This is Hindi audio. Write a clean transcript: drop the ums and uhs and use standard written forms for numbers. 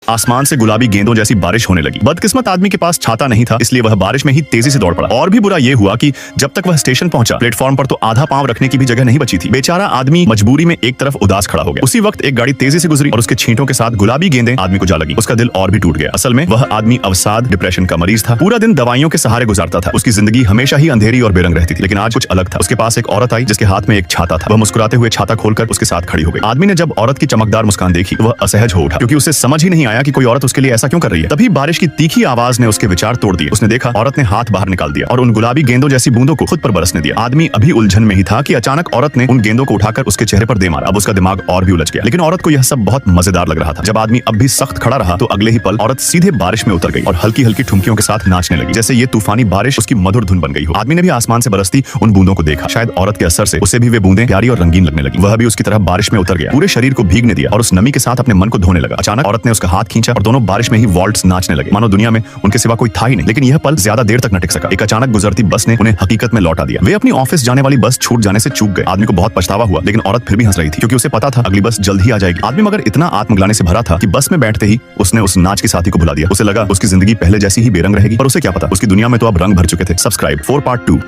आसमान से गुलाबी गेंदों जैसी बारिश होने लगी। बदकिस्मत आदमी के पास छाता नहीं था, इसलिए वह बारिश में ही तेजी से दौड़ पड़ा। और भी बुरा ये हुआ कि जब तक वह स्टेशन पहुंचा, प्लेटफॉर्म पर तो आधा पांव रखने की भी जगह नहीं बची थी। बेचारा आदमी मजबूरी में एक तरफ उदास खड़ा हो गया। उसी वक्त एक गाड़ी तेजी से गुजरी और उसके छींटों के साथ गुलाबी गेंदें आदमी को जा लगी। उसका दिल और भी टूट गया। असल में वह आदमी अवसाद डिप्रेशन का मरीज था। पूरा दिन दवाइयों के सहारे गुजारता था। उसकी जिंदगी हमेशा ही अंधेरी और बेरंग रहती थी। लेकिन आज कुछ अलग था। उसके पास एक औरत आई जिसके हाथ में एक छाता था। वह मुस्कुराते हुए छाता खोलकर उसके साथ खड़ी हो गई। आदमी ने जब औरत की चमकदार मुस्कान देखी, वह असहज हो उठा, क्योंकि उसे समझ ही नहीं आया कि कोई औरत उसके लिए ऐसा क्यों कर रही है। तभी बारिश की तीखी आवाज ने उसके विचार तोड़ दिए। उसने देखा औरत ने हाथ बाहर निकाल दिया और उन गुलाबी गेंदों जैसी बूंदों को खुद पर बरसने दिया। आदमी अभी उलझन में ही था कि अचानक औरत ने उन गेंदों को उठाकर उसके चेहरे पर दे मारा। अब उसका दिमाग और भी उलझ गया। लेकिन औरत को यह सब बहुत मजेदार लग रहा था। जब आदमी अब भी सख्त खड़ा रहा तो अगले ही पल औरत सीधे बारिश में उतर गई और हल्की हल्की ठुमकियों के साथ नाचने लगी, जैसे ये तूफानी बारिश उसकी मधुर धुन बन गई हो। आदमी ने भी आसमान से बरसती उन बूंदों को देखा। शायद औरत के असर से उसे भी वे बूंदें प्यारी और रंगीन लगने लगी। वह भी उसकी तरह बारिश में उतर गया, पूरे शरीर को भीगने दिया और उस नमी के साथ अपने मन को धोने लगा। अचानक औरत ने उसका हाथ खींचा और दोनों बारिश में ही वॉल्ट्स नाचने लगे, मानो दुनिया में उनके सिवा कोई था ही नहीं। लेकिन यह पल ज्यादा देर तक न टिक सका। एक अचानक गुजरती बस ने उन्हें हकीकत में लौटा दिया। वे अपनी ऑफिस जाने वाली बस छूट जाने से चूक गए। आदमी को बहुत पछतावा हुआ, लेकिन औरत फिर भी हंस रही थी, क्योंकि उसे पता था अगली बस जल्द ही आ जाएगी। आदमी मगर इतना आत्मग्लानि से भरा था कि बस में बैठते ही उसने उस नाच के साथी को भुला दिया। उसे लगा उसकी जिंदगी पहले जैसी ही बेरंग रहेगी, पर उसे क्या पता उसकी दुनिया में तो अब रंग भर चुके थे। Subscribe for part 2।